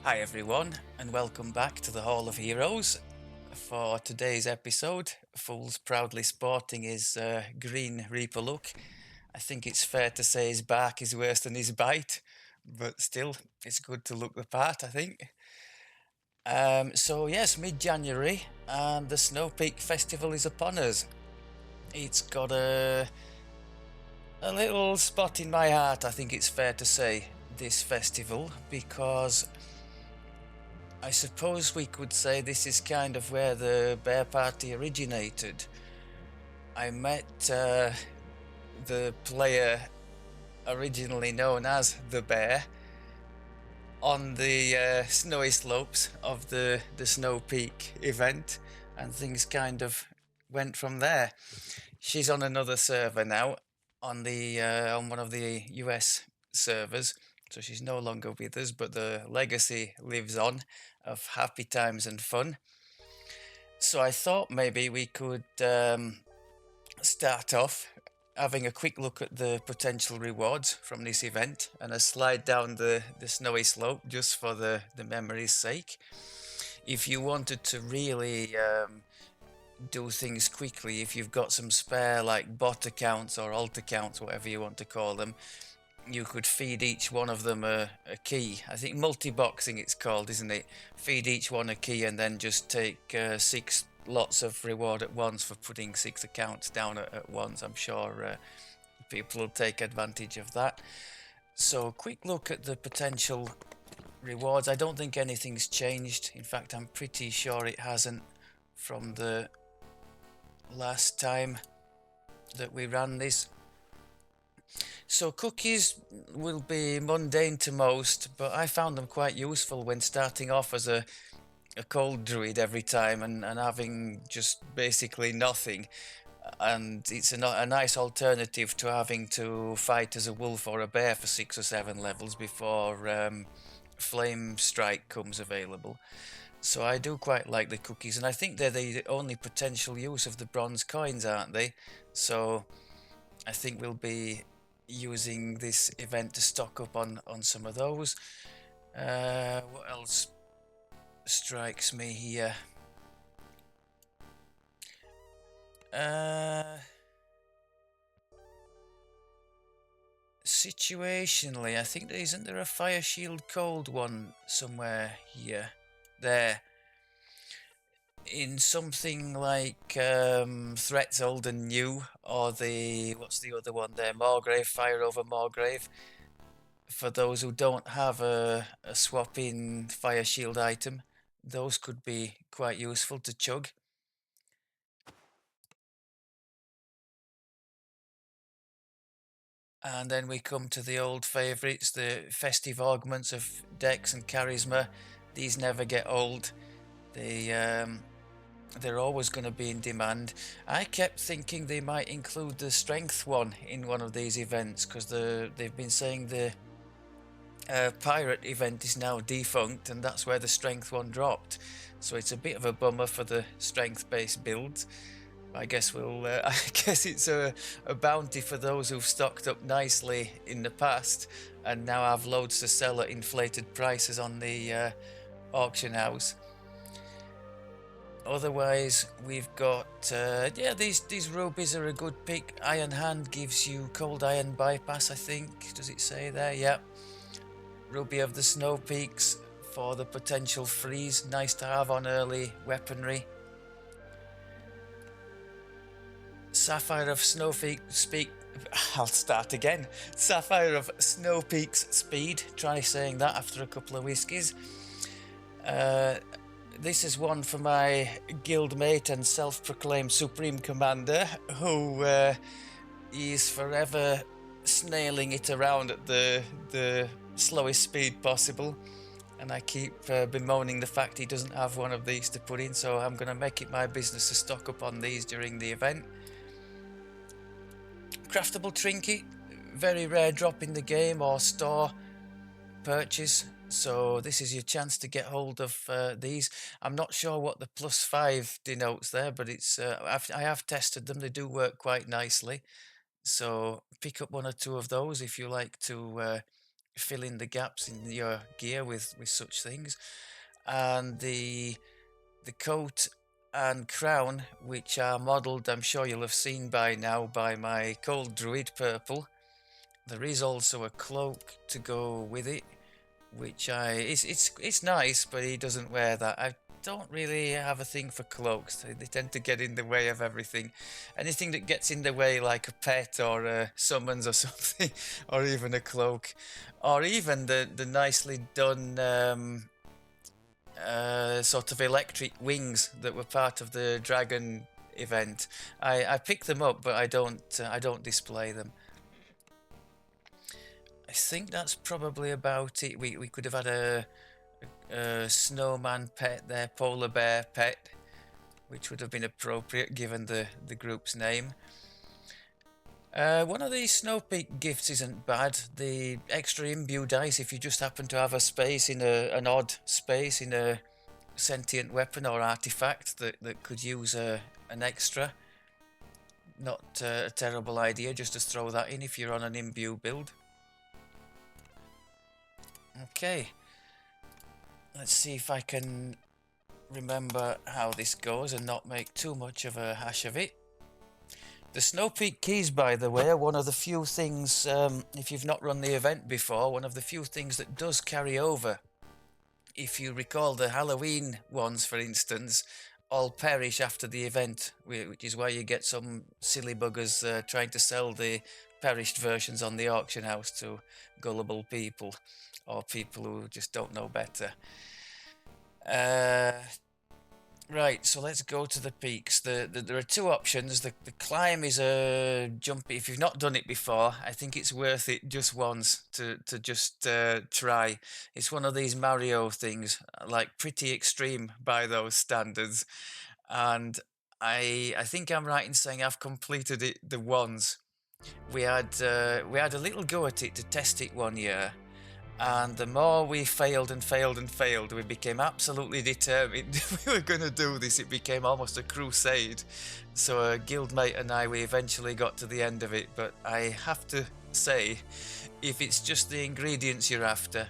Hi everyone, and welcome back to the Hall of Heroes. For today's episode, Fool's proudly sporting his green Reaper look. I think it's fair to say his bark is worse than his bite, but still, it's good to look the part, I think. So yes, mid-January, and the Snow Peak Festival is upon us. It's got a little spot in my heart, I think it's fair to say, this festival, because I suppose we could say this is kind of where the Bear Party originated. I met the player originally known as the Bear on the snowy slopes of the Snow Peak event, and things kind of went from there. She's on another server now, on one of the US servers, so she's no longer with us, but the legacy lives on of happy times and fun. So I thought maybe we could start off having a quick look at the potential rewards from this event and a slide down the snowy slope just for the memory's sake. If you wanted to really do things quickly, if you've got some spare like bot accounts or alt accounts, whatever you want to call them, you could feed each one of them a key. I think multi-boxing it's called, isn't it? Feed each one a key and then just take 6 lots of reward at once for putting 6 accounts down at once. I'm sure people will take advantage of that. So, quick look at the potential rewards. I don't think anything's changed. In fact, I'm pretty sure it hasn't from the last time that we ran this. So cookies will be mundane to most, but I found them quite useful when starting off as a cold druid every time and having just basically nothing. And it's a nice alternative to having to fight as a wolf or a bear for 6 or 7 levels before Flame Strike comes available. So I do quite like the cookies, and I think they're the only potential use of the bronze coins, aren't they? So I think we'll be using this event to stock up on some of those. What else strikes me here? Uh, Situationally, I think isn't there a fire shield cold one somewhere here? There. In something like Threats Old and New, or what's the other one there? Morgrave, Fire over Morgrave. For those who don't have a swap in fire shield item, those could be quite useful to chug. And then we come to the old favourites, the festive augments of Dex and Charisma. These never get old. They they're always going to be in demand. I kept thinking they might include the strength one in one of these events because they've been saying the pirate event is now defunct, and that's where the strength one dropped. So it's a bit of a bummer for the strength-based builds. I guess we'll. I guess it's a bounty for those who've stocked up nicely in the past and now have loads to sell at inflated prices on the auction house. Otherwise, we've got these rubies are a good pick. Iron Hand gives you cold iron bypass, I think. Does it say there? Yeah. Ruby of the Snow Peaks for the potential freeze. Nice to have on early weaponry. Sapphire of Snow Peak. I'll start again. Sapphire of Snow Peaks Speed. Try saying that after a couple of whiskies. This is one for my guildmate and self-proclaimed Supreme Commander, who is forever snailing it around at the slowest speed possible. And I keep bemoaning the fact he doesn't have one of these to put in, so I'm going to make it my business to stock up on these during the event. Craftable trinket, very rare drop in the game or store purchase, so this is your chance to get hold of these. I'm not sure what the +5 denotes there, but I have tested them. They do work quite nicely, so pick up one or two of those if you like to fill in the gaps in your gear with such things. And the coat and crown, which are modelled, I'm sure you'll have seen by now, by my cold druid purple. There is also a cloak to go with it, which it's nice, but he doesn't wear that. I don't really have a thing for cloaks. They tend to get in the way of everything. Anything that gets in the way, like a pet or a summons or something, or even a cloak, or even the nicely done sort of electric wings that were part of the dragon event. I pick them up, but I don't display them. I think that's probably about it. We could have had a snowman pet there, polar bear pet, which would have been appropriate given the group's name. One of these snowpeak gifts isn't bad. The extra imbue dice, if you just happen to have a space in an odd space in a sentient weapon or artifact that could use an extra. Not a terrible idea just to throw that in if you're on an imbue build. Okay, let's see if I can remember how this goes and not make too much of a hash of it. The snowpeak keys, by the way, are one of the few things, if you've not run the event before, one of the few things that does carry over. If you recall the Halloween ones, for instance, all perish after the event, which is why you get some silly buggers trying to sell the perished versions on the auction house to gullible people, or people who just don't know better. Right, so let's go to the peaks. There are two options. The climb is a jump. If you've not done it before, I think it's worth it just once to just try. It's one of these Mario things, like pretty extreme by those standards. And I think I'm right in saying I've completed it the once. We had a little go at it to test it one year. And the more we failed and failed and failed, we became absolutely determined we were going to do this. It became almost a crusade. So a guildmate and I, we eventually got to the end of it. But I have to say, if it's just the ingredients you're after,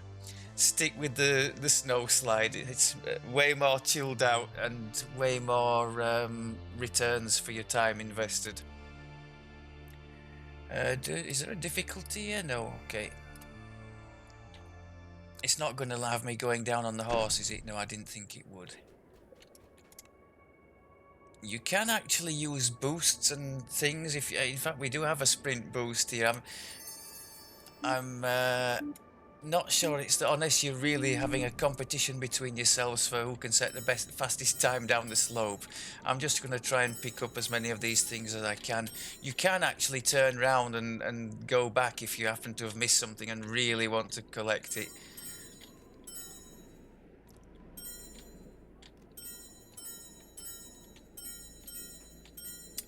stick with the snow slide. It's way more chilled out and way more returns for your time invested. Is there a difficulty here? No, okay. It's not going to have me going down on the horse, is it? No, I didn't think it would. You can actually use boosts and things. In fact, we do have a sprint boost here. I'm not sure it's unless you're really having a competition between yourselves for who can set the fastest time down the slope. I'm just going to try and pick up as many of these things as I can. You can actually turn around and go back if you happen to have missed something and really want to collect it.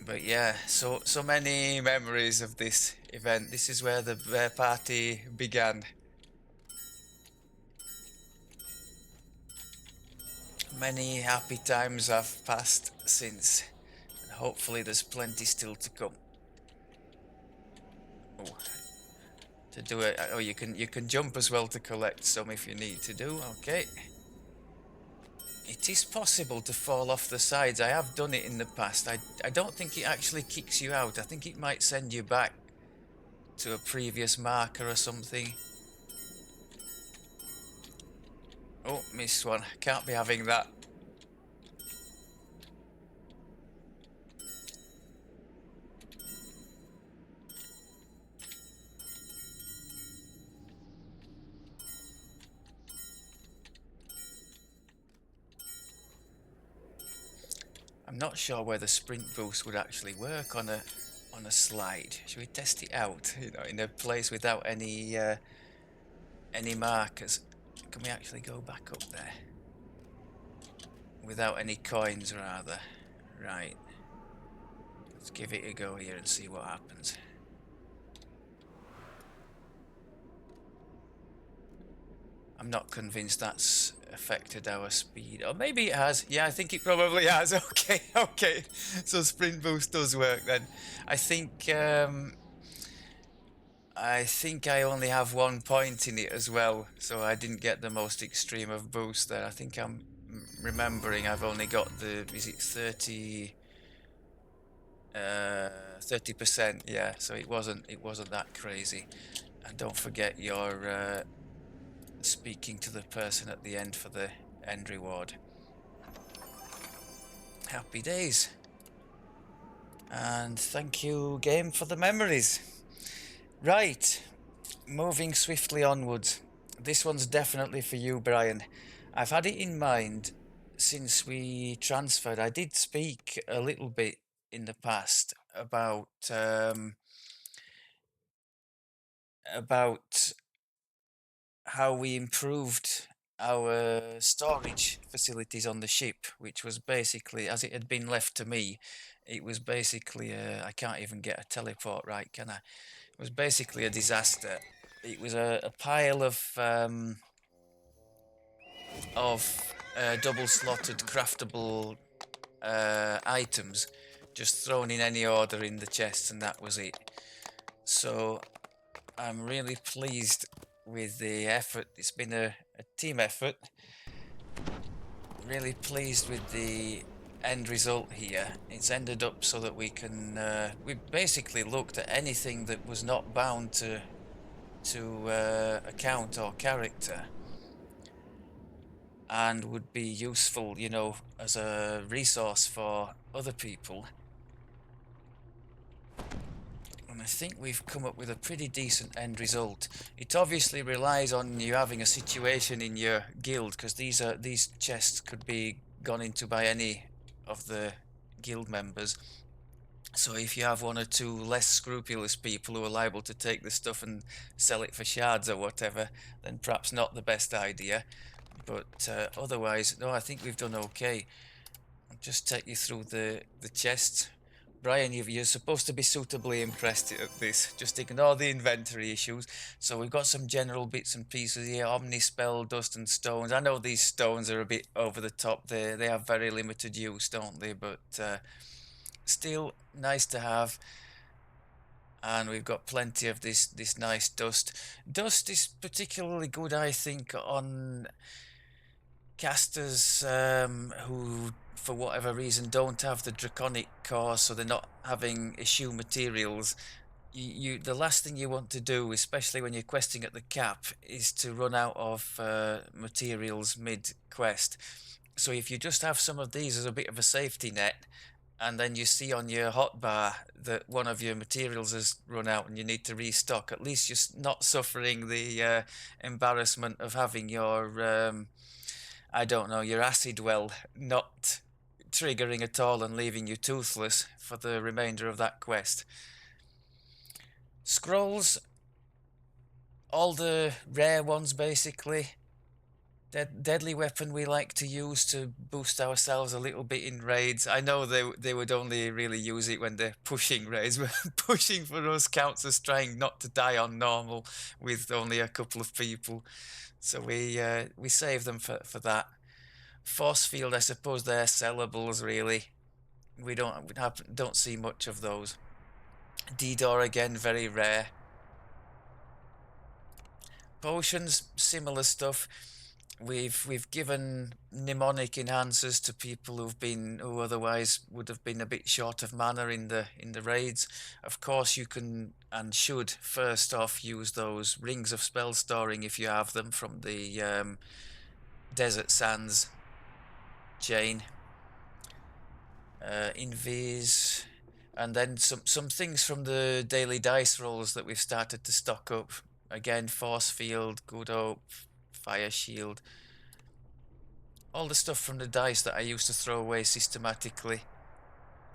But yeah, so many memories of this event. This is where the bear party began. Many happy times have passed since, and hopefully there's plenty still to come. Oh, to do it, oh, you can jump as well to collect some if you need to do. Okay. It is possible to fall off the sides. I have done it in the past. I don't think it actually kicks you out. I think it might send you back to a previous marker or something. Oh, missed one. Can't be having that. I'm not sure where the sprint boost would actually work on a slide. Should we test it out? You know, in a place without any markers. Can we actually go back up there? Without any coins, rather. Right. Let's give it a go here and see what happens. I'm not convinced that's affected our speed. Or maybe it has. Yeah, I think it probably has. Okay, okay. So sprint boost does work then. I think I think I only have 1 point in it as well, so I didn't get the most extreme of boost there. I think I'm remembering I've only got the, is it 30%, yeah, so it wasn't that crazy. And don't forget you're speaking to the person at the end for the end reward. Happy days. And thank you, game, for the memories. Right, moving swiftly onwards. This one's definitely for you, Brian. I've had it in mind since we transferred. I did speak a little bit in the past about how we improved our storage facilities on the ship, which was basically, as it had been left to me, it was basically I can't even get a teleport right, can I? It was basically a disaster. It was a pile of double slotted craftable items just thrown in any order in the chests, and that was it. So I'm really pleased with the effort. It's been a team effort. Really pleased with the end result here. It's ended up so that we can we basically looked at anything that was not bound to account or character and would be useful, as a resource for other people. And I think we've come up with a pretty decent end result. It obviously relies on you having a situation in your guild, because these chests could be gone into by any of the guild members. So if you have one or two less scrupulous people who are liable to take the stuff and sell it for shards or whatever, then perhaps not the best idea. But otherwise, no, I think we've done okay. I'll just take you through the chests. Brian, you're supposed to be suitably impressed at this. Just ignore the inventory issues. So we've got some general bits and pieces here. Omnispell, dust and stones. I know these stones are a bit over the top. They have very limited use, don't they? But still nice to have. And we've got plenty of this nice dust. Dust is particularly good, I think, on casters who, for whatever reason, don't have the draconic core, so they're not having issue materials. The last thing you want to do, especially when you're questing at the cap, is to run out of materials mid quest. So if you just have some of these as a bit of a safety net, and then you see on your hotbar that one of your materials has run out and you need to restock, at least you're not suffering the embarrassment of having your I don't know, your acid well not triggering at all and leaving you toothless for the remainder of that quest. Scrolls, all the rare ones basically. Deadly weapon we like to use to boost ourselves a little bit in raids. I know they would only really use it when they're pushing raids, but pushing for us counts as trying not to die on normal with only a couple of people. So we save them for that. Force field, I suppose they're sellables really. We don't see much of those. DDO again, very rare. Potions, similar stuff. We've given mnemonic enhancers to people who otherwise would have been a bit short of mana in the raids. Of course, you can and should first off use those rings of spell storing if you have them from the Desert Sands chain. Invis, and then some things from the daily dice rolls that we've started to stock up. Again, force field, good hope, fire shield, all the stuff from the dice that I used to throw away systematically.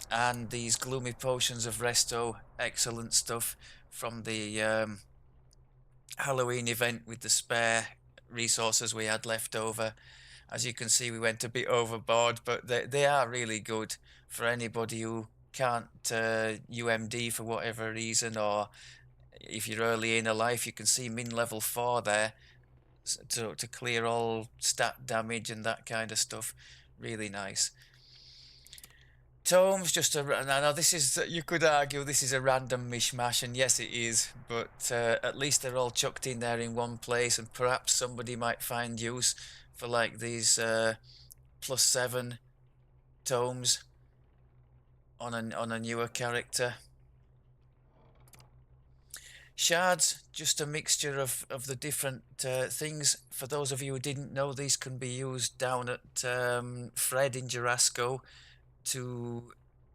And these gloomy potions of resto, excellent stuff from the Halloween event with the spare resources we had left over. As you can see, we went a bit overboard, but they are really good for anybody who can't UMD for whatever reason, or if you're early in a life, you can see min level 4 there to clear all stat damage and that kind of stuff. Really nice. Tomes, just a. Now, this is. You could argue this is a random mishmash, and yes, it is. But at least they're all chucked in there in one place, and perhaps somebody might find use for like these +7 tomes on a newer character. Shards, just a mixture of the different things. For those of you who didn't know, these can be used down at Fred in Jurasco to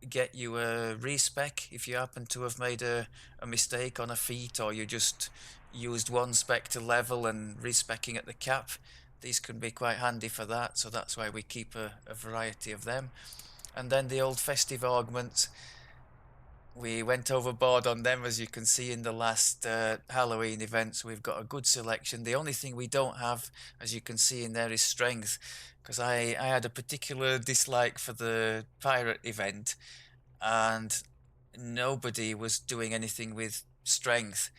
get you a respec if you happen to have made a mistake on a feat, or you just used one spec to level and respecking at the cap. These can be quite handy for that, so that's why we keep a variety of them. And then the old festive augments, we went overboard on them, as you can see in the last Halloween events. We've got a good selection. The only thing we don't have, as you can see in there, is strength, because I had a particular dislike for the pirate event, and nobody was doing anything with strength.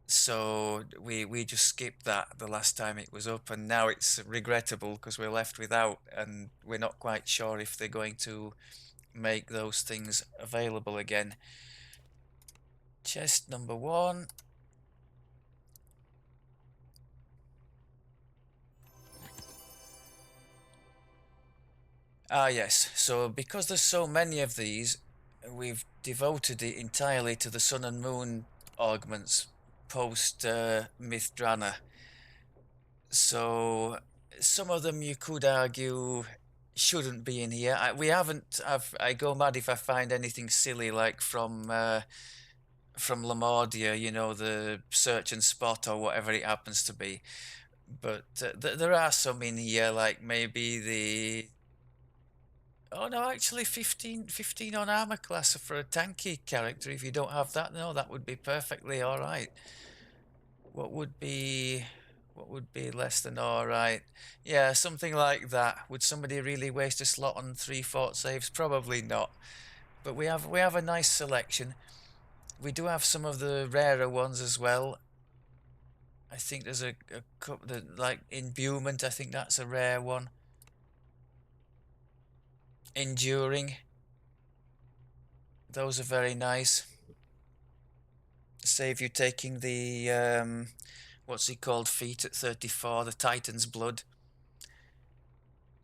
So we just skipped that the last time it was up, and now it's regrettable because we're left without, and we're not quite sure if they're going to make those things available again. Chest number 1. Ah yes, so because there's so many of these, we've devoted it entirely to the Sun and Moon augments post Mithdrana. So some of them you could argue shouldn't be in here. We haven't. I go mad if I find anything silly like from Lamordia, you know, the search and spot or whatever it happens to be. But there are some in here, like maybe the. Oh no, actually 15 on armor class for a tanky character. If you don't have that, no, that would be perfectly all right. What would be less than all right? Yeah, something like that. Would somebody really waste a slot on 3 fort saves? Probably not. But we have a nice selection. We do have some of the rarer ones as well. I think there's a couple, like Imbuement, I think that's a rare one. Enduring. Those are very nice. Save you taking the, what's it called, feat at 34, the Titan's Blood.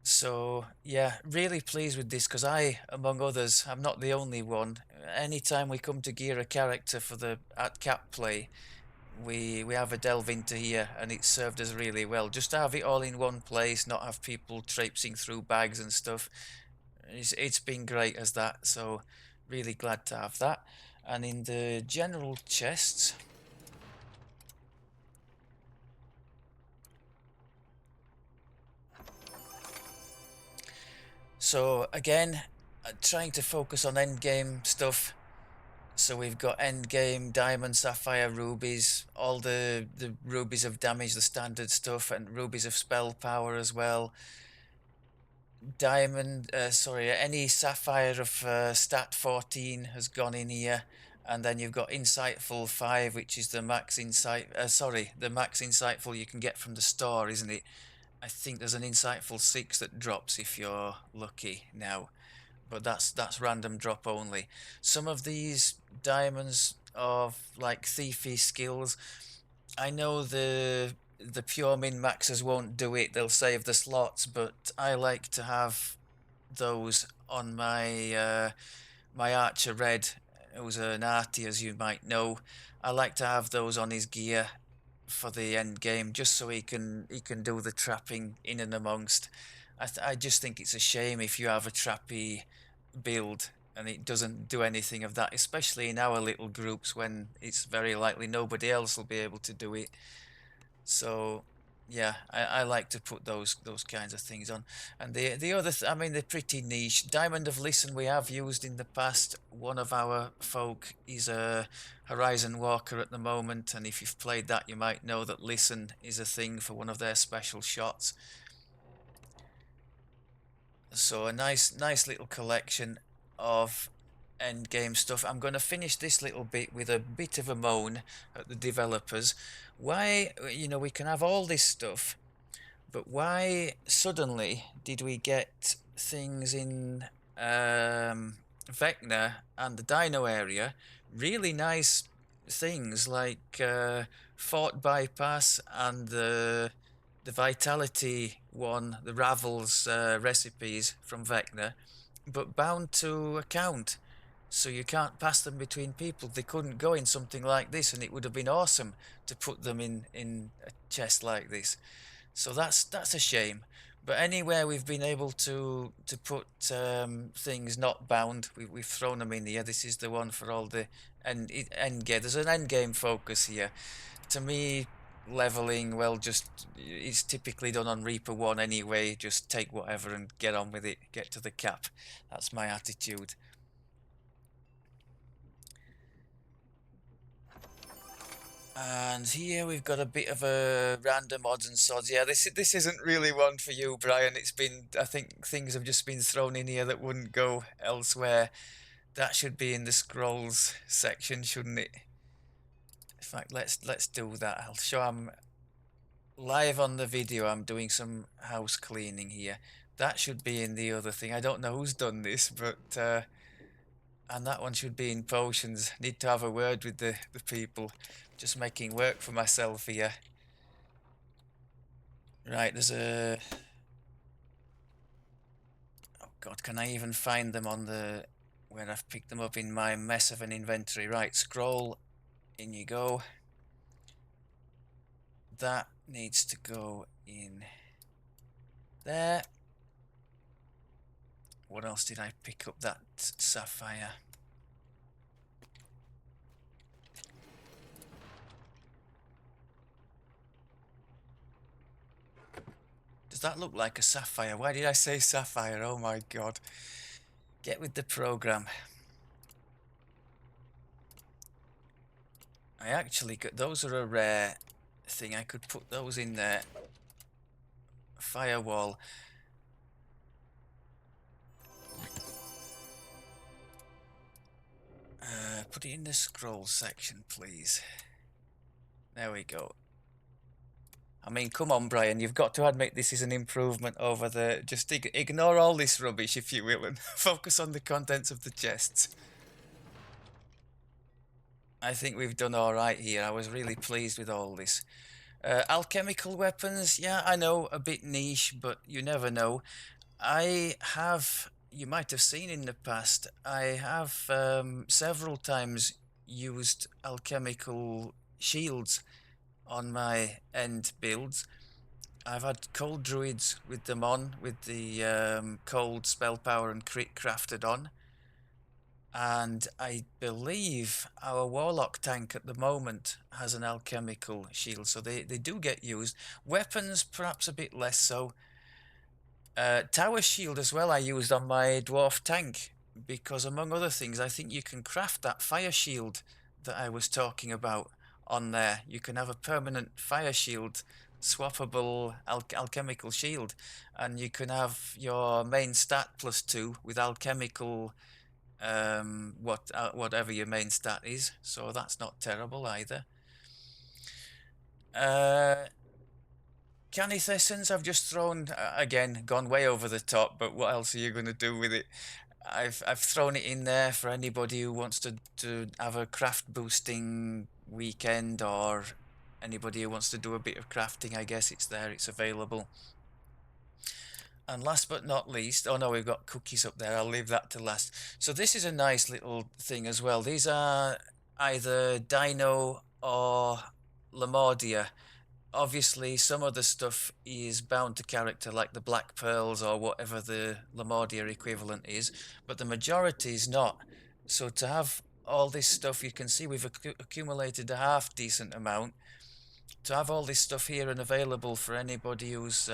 So, yeah, really pleased with this, because I, among others, I'm not the only one. Anytime we come to gear a character for the at-cap play, we have a delve into here, and it served us really well. Just to have it all in one place, not have people traipsing through bags and stuff. It's been great as that, so really glad to have that. And in the general chests, so again, trying to focus on endgame stuff. So we've got endgame diamond, sapphire, rubies, all the rubies of damage, the standard stuff, and rubies of spell power as well. Diamond, sorry, any sapphire of stat 14 has gone in here. And then you've got Insightful 5, which is the max insight, the max Insightful you can get from the store, isn't it? I think there's an Insightful 6 that drops if you're lucky now, but that's random drop only. Some of these diamonds of like thiefy skills, I know the pure min maxers won't do it, they'll save the slots, but I like to have those on my my Archer Red, who's an arty, as you might know. I like to have those on his gear for the end game, just so he can do the trapping in and amongst. I just think it's a shame if you have a trappy build and it doesn't do anything of that, especially in our little groups when it's very likely nobody else will be able to do it. So yeah, I like to put those kinds of things on. And the other I mean, they're pretty niche. Diamond of Listen we have used in the past. One of our folk is a Horizon Walker at the moment, and if you've played that you might know that Listen is a thing for one of their special shots. So a nice little collection of end game stuff. I'm going to finish this little bit with a bit of a moan at the developers. Why, you know, we can have all this stuff, but why suddenly did we get things in Vecna and the Dino area, really nice things like Fort Bypass and the Vitality one, the Ravel's recipes from Vecna, but bound to account. So you can't pass them between people. They couldn't go in something like this, and it would have been awesome to put them in a chest like this. So that's a shame. But anywhere we've been able to put things not bound, we've thrown them in here. This is the one for all the end game. There's an end game focus here. To me, leveling, well, just it's typically done on Reaper 1 anyway. Just take whatever and get on with it. Get to the cap. That's my attitude. And here we've got a bit of a random odds and sods. Yeah, this isn't really one for you, Brian. It's been, I think things have just been thrown in here that wouldn't go elsewhere. That should be in the scrolls section, shouldn't it? In fact, let's do that. I'll show I'm live on the video. I'm doing some house cleaning here. That should be in the other thing. I don't know who's done this, but and that one should be in potions. Need to have a word with the people. Just making work for myself here. Right, there's a... Oh god, can I even find them on the... where I've picked them up in my mess of an inventory? Right, scroll, in you go. That needs to go in there. What else did I pick up? That sapphire. Does that look like a sapphire? Why did I say sapphire? Oh my god. Get with the program. I actually got... those are a rare thing. I could put those in there. Firewall. Put it in the scroll section, please. There we go. I mean, come on, Brian, you've got to admit this is an improvement over the... just ignore all this rubbish, if you will, and focus on the contents of the chests. I think we've done all right here. I was really pleased with all this. Alchemical weapons, yeah, I know, a bit niche, but you never know. I have... you might have seen in the past, I have several times used alchemical shields on my end builds. I've had cold druids with them on, with the cold spell power and crit crafted on. And I believe our warlock tank at the moment has an alchemical shield, so they do get used. Weapons, perhaps a bit less so. Tower shield as well I used on my dwarf tank, because among other things I think you can craft that fire shield that I was talking about on there. You can have a permanent fire shield, swappable alchemical shield, and you can have your main stat +2 with alchemical whatever your main stat is, so that's not terrible either. Canith Essence I've just thrown, again, gone way over the top, but what else are you going to do with it? I've thrown it in there for anybody who wants to have a craft boosting weekend, or anybody who wants to do a bit of crafting. I guess it's there, it's available. And last but not least, oh no, we've got cookies up there. I'll leave that to last. So this is a nice little thing as well. These are either Dino or Lamordia. Obviously, some of the stuff is bound to character, like the Black Pearls or whatever the Lamordia equivalent is, but the majority is not. So to have all this stuff, you can see we've accumulated a half decent amount. To have all this stuff here and available for anybody who's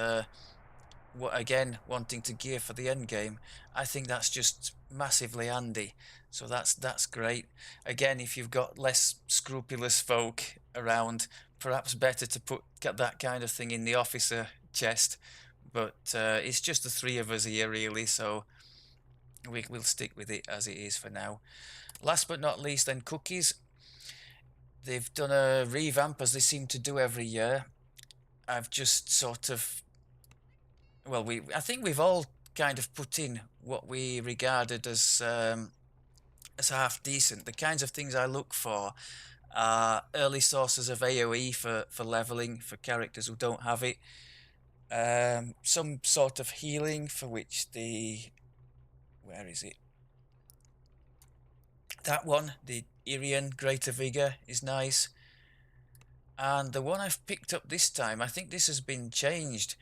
again wanting to gear for the end game, I think that's just massively handy. So that's great. Again, if you've got less scrupulous folk around, perhaps better to get that kind of thing in the officer chest, but it's just the three of us here really, so we'll stick with it as it is for now. Last but not least, then, cookies. They've done a revamp, as they seem to do every year. I've just sort of... well, I think we've all kind of put in what we regarded as half decent. The kinds of things I look for are early sources of AoE for leveling for characters who don't have it. Some sort of healing for which where is it? That one, the Irian Greater Vigor, is nice. And the one I've picked up this time, I think this has been changed.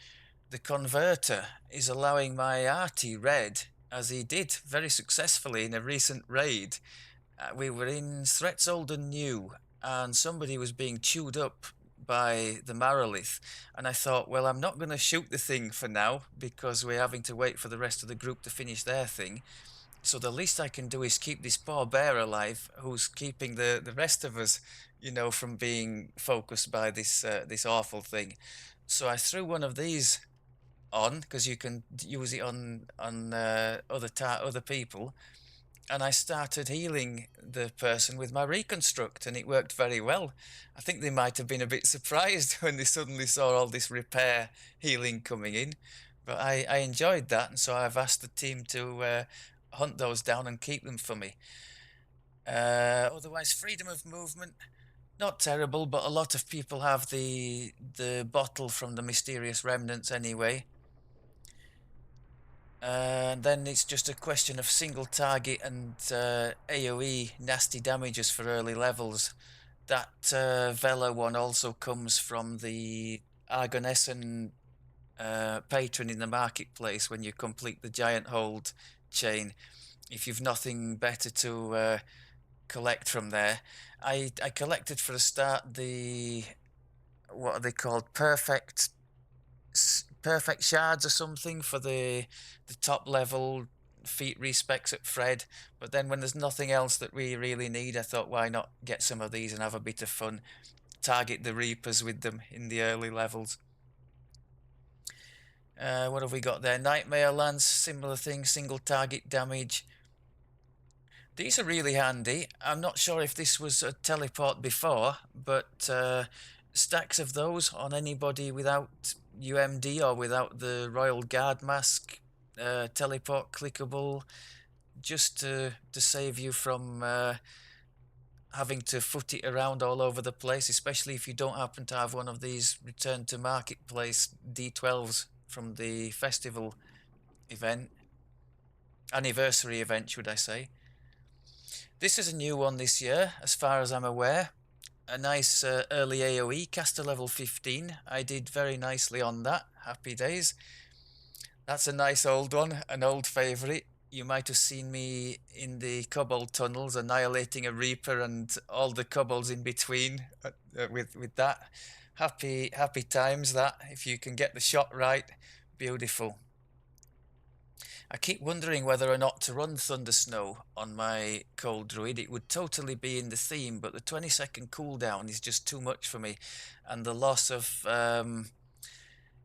The Converter is allowing my Artie red, as he did very successfully in a recent raid. We were in Threats Old and New, and somebody was being chewed up by the Marolith, and I thought, well, I'm not going to shoot the thing for now because we're having to wait for the rest of the group to finish their thing. So the least I can do is keep this poor bear alive, who's keeping the rest of us, from being focused by this awful thing. So I threw one of these on because you can use it on other people, and I started healing the person with my reconstruct, and it worked very well. I think they might have been a bit surprised when they suddenly saw all this repair healing coming in, but I enjoyed that, and so I've asked the team to hunt those down and keep them for me. Otherwise, freedom of movement, not terrible, but a lot of people have the bottle from the mysterious remnants anyway. And then it's just a question of single target and AoE nasty damages for early levels. That Vela one also comes from the Argonessan patron in the marketplace when you complete the giant hold chain. If you've nothing better to collect from there, I collected for a start the, what are they called, perfect shards or something for the top level feat respecs at Fred, but then when there's nothing else that we really need, I thought, why not get some of these and have a bit of fun, target the Reapers with them in the early levels. What have we got there? Nightmare Lance, similar thing, single target damage. These are really handy. I'm not sure if this was a teleport before, but stacks of those on anybody without UMD or without the Royal Guard mask, teleport clickable, just to save you from having to foot it around all over the place, especially if you don't happen to have one of these return to marketplace D12s from the festival event, anniversary event, should I say. This is a new one this year, as far as I'm aware. A nice early AoE, caster level 15. I did very nicely on that. Happy days. That's a nice old one, an old favourite. You might have seen me in the Kobold tunnels annihilating a Reaper and all the kobolds in between with that. Happy times, that. If you can get the shot right, beautiful. I keep wondering whether or not to run Thunder Snow on my Cold Druid. It would totally be in the theme, but the 20-second cooldown is just too much for me, and the loss of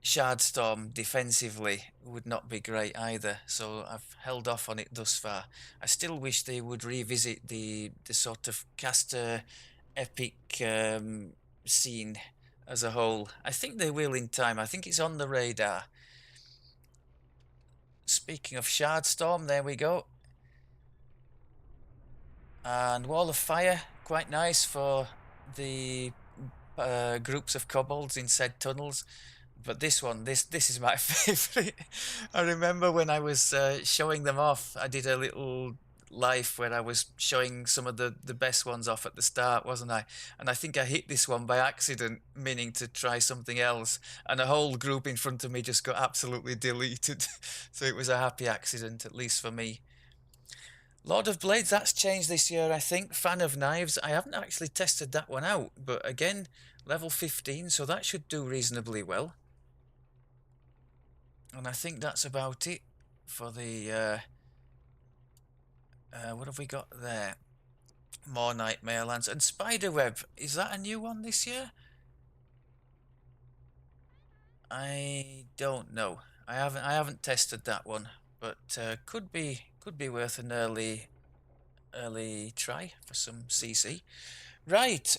Shardstorm defensively would not be great either, so I've held off on it thus far. I still wish they would revisit the sort of caster epic scene as a whole. I think they will in time. I think it's on the radar. Speaking of Shardstorm, there we go. And Wall of Fire, quite nice for the groups of kobolds in said tunnels. But this one, this is my favourite. I remember when I was showing them off, I did a little live where I was showing some of the best ones off at the start, wasn't I? And I think I hit this one by accident, meaning to try something else, and a whole group in front of me just got absolutely deleted. So it was a happy accident, at least for me. Lord of Blades, that's changed this year, I think. Fan of Knives, I haven't actually tested that one out, but again, level 15, so that should do reasonably well. And I think that's about it for the what have we got there? More Nightmare Lands and Spiderweb. Is that a new one this year? I don't know. I haven't tested that one, but could be worth an early try for some CC. Right.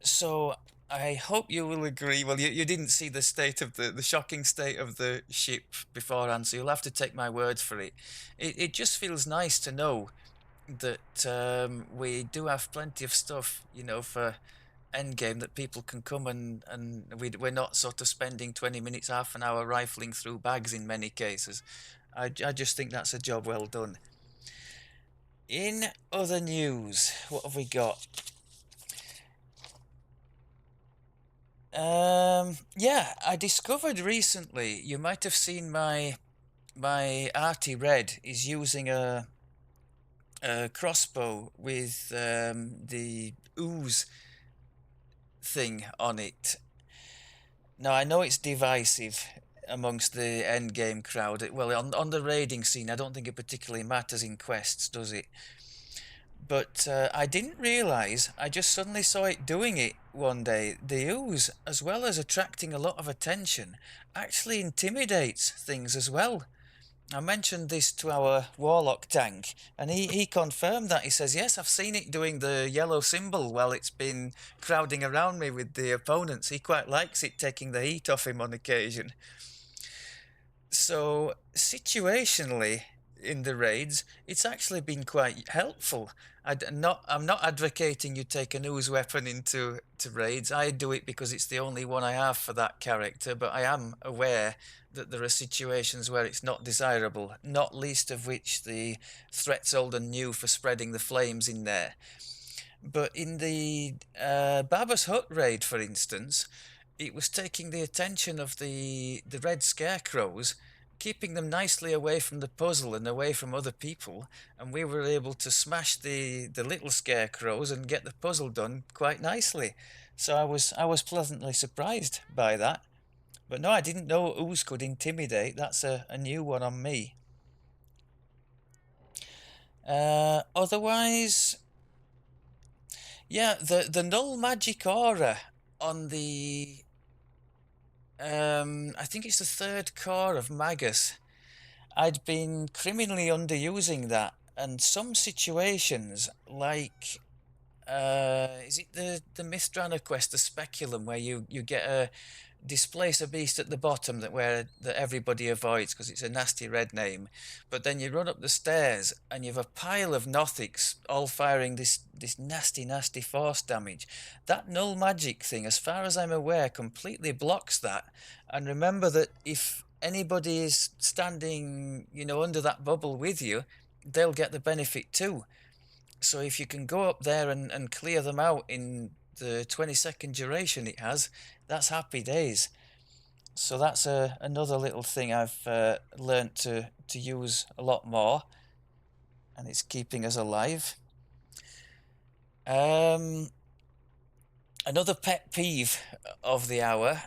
So I hope you will agree. Well, you didn't see the state of the shocking state of the ship beforehand, so you'll have to take my word for it. It just feels nice to know that we do have plenty of stuff, for endgame that people can come and we're not sort of spending 20 minutes, half an hour rifling through bags in many cases. I just think that's a job well done. In other news, what have we got? Yeah, I discovered recently, you might have seen my Arty Red is using a crossbow with the ooze thing on it. Now, I know it's divisive amongst the endgame crowd. Well, on the raiding scene, I don't think it particularly matters in quests, does it? But I didn't realize, I just suddenly saw it doing it one day. The ooze, as well as attracting a lot of attention, actually intimidates things as well. I mentioned this to our Warlock tank, and he confirmed that. He says, yes, I've seen it doing the yellow symbol while it's been crowding around me with the opponents. He quite likes it taking the heat off him on occasion. So, situationally, in the raids, it's actually been quite helpful. I'm not advocating you take a ooze weapon into raids. I do it because it's the only one I have for that character, but I am aware that there are situations where it's not desirable, not least of which the threat's old and new for spreading the flames in there. But in the Baba's Hut raid, for instance, it was taking the attention of the red scarecrows, keeping them nicely away from the puzzle and away from other people, and we were able to smash the little scarecrows and get the puzzle done quite nicely. So I was pleasantly surprised by that. But no, I didn't know ooze could intimidate. That's a new one on me. Otherwise, yeah, the null magic aura on the I think it's the third core of Magus. I'd been criminally underusing that, and some situations like is it the Mithrana quest, the Speculum, where you get a displace a beast at the bottom that everybody avoids because it's a nasty red name, but then you run up the stairs and you've a pile of Nothics all firing this nasty force damage. That null magic thing, as far as I'm aware, completely blocks that. And remember that if anybody is standing, under that bubble with you, they'll get the benefit too. So if you can go up there and clear them out in the 20-second duration it has, that's happy days. So that's another little thing I've learnt to use a lot more, and it's keeping us alive. Another pet peeve of the hour,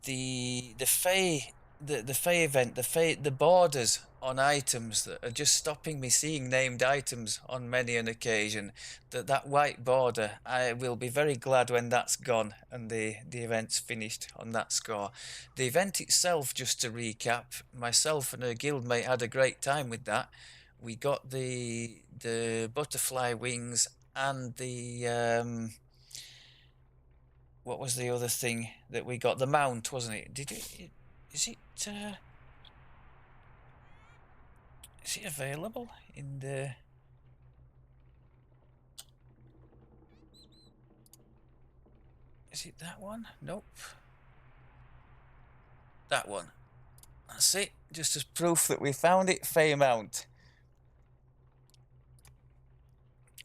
the Fey the Fey event, the borders on items that are just stopping me seeing named items on many an occasion. That white border, I will be very glad when that's gone and the event's finished on that score. The event itself, just to recap, myself and a guildmate had a great time with that. We got the butterfly wings and the what was the other thing that we got? The mount, wasn't it? Is it available in the... Is it that one? Nope. That one. That's it. Just as proof that we found it, Fey mount.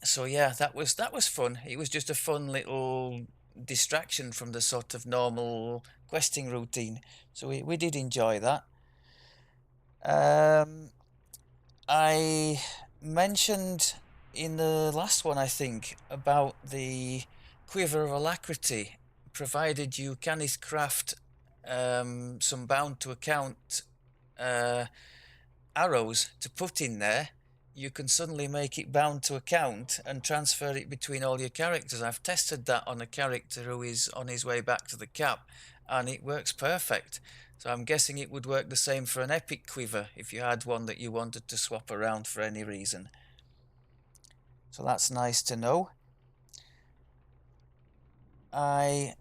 So yeah, that was fun. It was just a fun little distraction from the sort of normal questing routine. So we did enjoy that. I mentioned in the last one, I think, about the Quiver of Alacrity, provided you caneth craft some bound to account arrows to put in there, you can suddenly make it bound to account and transfer it between all your characters. I've tested that on a character who is on his way back to the cap, and it works perfect. So I'm guessing it would work the same for an epic quiver if you had one that you wanted to swap around for any reason. So that's nice to know. I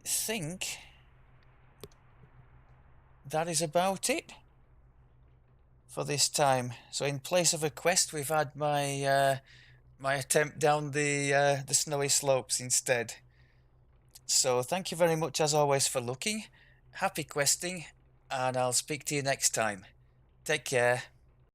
think that is about it for this time. So in place of a quest, we've had my attempt down the snowy slopes instead. So thank you very much as always for looking. Happy questing, and I'll speak to you next time. Take care.